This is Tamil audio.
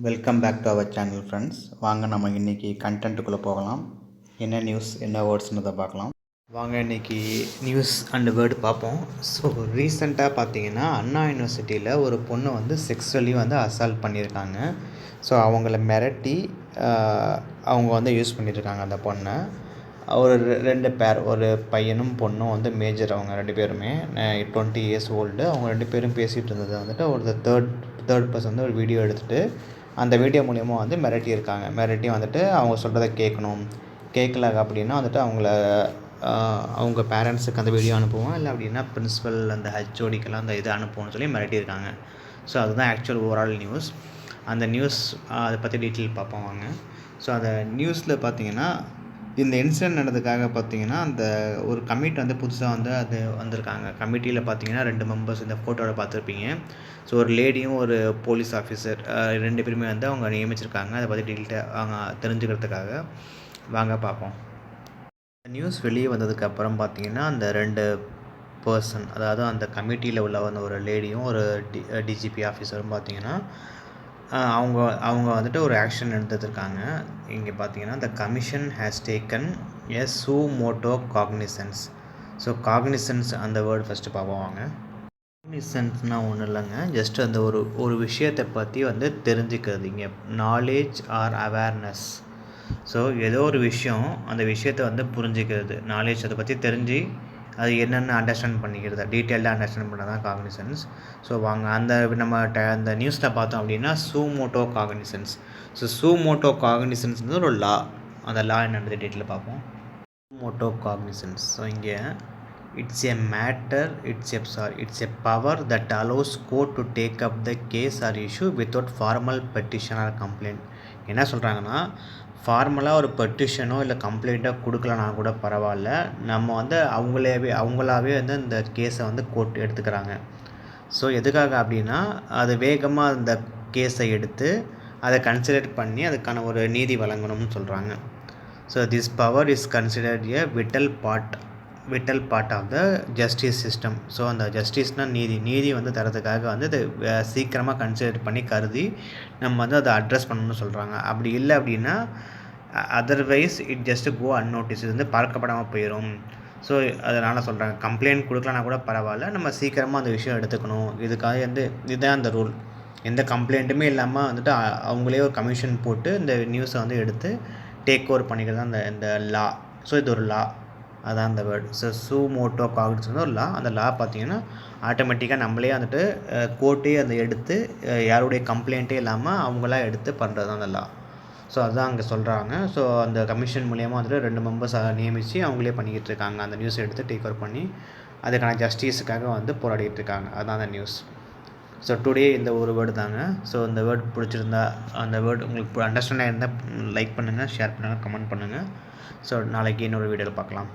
Welcome back to our channel friends. வாங்க நம்ம இன்றைக்கி கண்டென்ட்டுக்குள்ளே போகலாம். என்ன நியூஸ் என்ன வேர்ட்ஸ்ன்றதை பார்க்கலாம். வாங்க இன்றைக்கி நியூஸ் அண்ட் வேர்டு பார்ப்போம். ஸோ ரீசெண்டாக பார்த்தீங்கன்னா அண்ணா யூனிவர்சிட்டியில் ஒரு பொண்ணு வந்து செக்ஸுவலி வந்து அசால்ட் பண்ணியிருக்காங்க. ஸோ அவங்கள மிரட்டி அவங்க வந்து யூஸ் பண்ணியிருக்காங்க அந்த பொண்ணை. ஒரு 2 பேர், ஒரு பையனும் பொண்ணும் வந்து மேஜர், அவங்க 2 பேருமே 20 இயர்ஸ் ஓல்டு. அவங்க 2 பேரும் பேசிகிட்டு இருந்தது வந்துட்டு ஒரு தேர்ட் பர்சன் வந்து ஒரு வீடியோ எடுத்துகிட்டு அந்த வீடியோ மூலிமா வந்து மிரட்டியிருக்காங்க. மிரட்டி வந்துட்டு அவங்க சொல்கிறத கேட்கணும், கேட்கல அப்படின்னா வந்துட்டு அவங்க பேரண்ட்ஸுக்கு அந்த வீடியோ அனுப்புவோம், இல்லை அப்படின்னா பிரின்ஸிபல் அந்த ஹெச்ஓடிக்கெல்லாம் அந்த இது அனுப்புவோம்னு சொல்லி மிரட்டியிருக்காங்க. ஸோ அதுதான் ஆக்சுவல் ஓவரால் நியூஸ். அந்த நியூஸ் அதை பற்றி டீட்டெயில் பார்ப்போம் வாங்க. ஸோ அந்த நியூஸில் பார்த்தீங்கன்னா இந்த இன்சிடென்ட் நடந்ததுக்காக பார்த்தீங்கன்னா அந்த ஒரு கமிட்டி வந்து புதுசாக வந்து அது வந்திருக்காங்க. கமிட்டியில் பார்த்தீங்கன்னா 2 மெம்பர்ஸ் இந்த ஃபோட்டோவில் பார்த்துருப்பீங்க. ஸோ ஒரு லேடியும் ஒரு போலீஸ் ஆஃபீஸர் 2 பேருமே வந்து அவங்க நியமிச்சிருக்காங்க. அதை பற்றி டீட்டெயில்டாக அவங்க தெரிஞ்சுக்கிறதுக்காக வாங்க பார்ப்போம். நியூஸ் வெளியே வந்ததுக்கப்புறம் பார்த்தீங்கன்னா அந்த 2 பர்சன், அதாவது அந்த கமிட்டியில் உள்ள வந்து ஒரு லேடியும் ஒரு டிஜிபி ஆஃபீஸரும் பார்த்தீங்கன்னா அவங்க வந்துட்டு ஒரு ஆக்ஷன் எடுத்துருக்காங்க. இங்கே பார்த்தீங்கன்னா த கமிஷன் ஹேஸ் டேக்கன் எ சூ மோட்டோ காக்னிசன்ஸ். ஸோ காக்னிசன்ஸ் அந்த வேர்டு ஃபஸ்ட்டு பார்ப்போம் வாங்க. காக்னிசன்ஸ்னால் ஒன்றும் இல்லைங்க, ஜஸ்ட் அந்த ஒரு விஷயத்தை பற்றி வந்து தெரிஞ்சுக்கிறது. இங்கே நாலேஜ் ஆர் அவேர்னஸ். ஸோ ஏதோ ஒரு விஷயம், அந்த விஷயத்தை வந்து புரிஞ்சிக்கிறது, நாலேஜ், அதை பற்றி தெரிஞ்சு அது என்னென்னு அண்டர்ஸ்டாண்ட் பண்ணிக்கிறது, டீட்டெயில்டாக அண்டர்ஸ்டாண்ட் பண்ண தான் காக்னிசன்ஸ். ஸோ வாங்க அந்த நியூஸில் பார்த்தோம் அப்படின்னா சூமோட்டோ காக்னிசன்ஸ். ஸோ சூமோட்டோ காக்னிசன்ஸ்னு ஒரு லா, அந்த லா என்னன்றது டீட்டெயிலில் பார்ப்போம். Suo motu cognizance. ஸோ இங்கே it's a power that allows court to take up the case or issue without formal petition or complaint. என்ன சொல்கிறாங்கன்னா, ஃபார்மலாக ஒரு பெட்டிஷனோ இல்லை கம்ப்ளைண்ட்டோ கொடுக்கலனா கூட பரவாயில்ல, நம்ம வந்து அவங்களாவே வந்து இந்த கேஸை வந்து கோர்ட் எடுத்துக்கிறாங்க. ஸோ எதுக்காக அப்படின்னா, அது வேகமாக அந்த கேஸை எடுத்து அதை கன்சிடர் பண்ணி அதுக்கான ஒரு நீதி வழங்கணும்னு சொல்கிறாங்க. So this power is considered a vital part of the justice system. So அந்த ஜஸ்டிஸ்னால் நீதி வந்து தரதுக்காக வந்து அது சீக்கிரமாக கன்சிடர் பண்ணி கருதி நம்ம வந்து அதை அட்ரஸ் பண்ணணும்னு சொல்கிறாங்க. அப்படி இல்லை அப்படின்னா அதர்வைஸ் இட் ஜஸ்ட் கோ அன்நோட்டிஸ், இது வந்து பார்க்கப்படாமல் போயிடும். ஸோ அதனால் சொல்கிறாங்க, கம்ப்ளைண்ட் கொடுக்கலனா கூட பரவாயில்ல, நம்ம சீக்கிரமாக அந்த விஷயம் எடுத்துக்கணும். இதுக்காக வந்து இதுதான் அந்த ரூல். எந்த கம்ப்ளைண்ட்டுமே இல்லாமல் வந்துட்டு அவங்களே ஒரு கமிஷன் போட்டு இந்த நியூஸை வந்து எடுத்து டேக் ஓவர் பண்ணிக்கிறது தான் இந்த லா. ஸோ இது ஒரு லா, அதான் அந்த வேர்டு. ஸோ சூமோட்டோ காக்னிசன்ஸ் ஒரு லா. அந்த லா பார்த்தீங்கன்னா ஆட்டோமேட்டிக்காக நம்மளே வந்துட்டு கோர்ட்டே அதை எடுத்து யாருடைய கம்ப்ளைண்ட்டே இல்லாமல் அவங்களாம் எடுத்து பண்ணுறது தான் அந்த லா. ஸோ அதுதான் அங்கே சொல்கிறாங்க. ஸோ அந்த கமிஷன் மூலிமா வந்துட்டு 2 மெம்பர்ஸ் நியமித்து அவங்களே பண்ணிக்கிட்டு இருக்காங்க. அந்த நியூஸை எடுத்து டேக் ஓவர் பண்ணி அதுக்கான ஜஸ்டிஸுக்காக வந்து போராடிட்டு இருக்காங்க. அதுதான் அந்த நியூஸ். ஸோ டுடே இந்த ஒரு வேர்டு தாங்க. ஸோ இந்த வேர்டு பிடிச்சிருந்தா, அந்த வேர்டு உங்களுக்கு அண்டர்ஸ்டாண்டாக இருந்தால் லைக் பண்ணுங்கள், ஷேர் பண்ணுங்கள், கமெண்ட் பண்ணுங்கள். ஸோ நாளைக்கு இன்னொரு வீடியோவில் பார்க்கலாம்.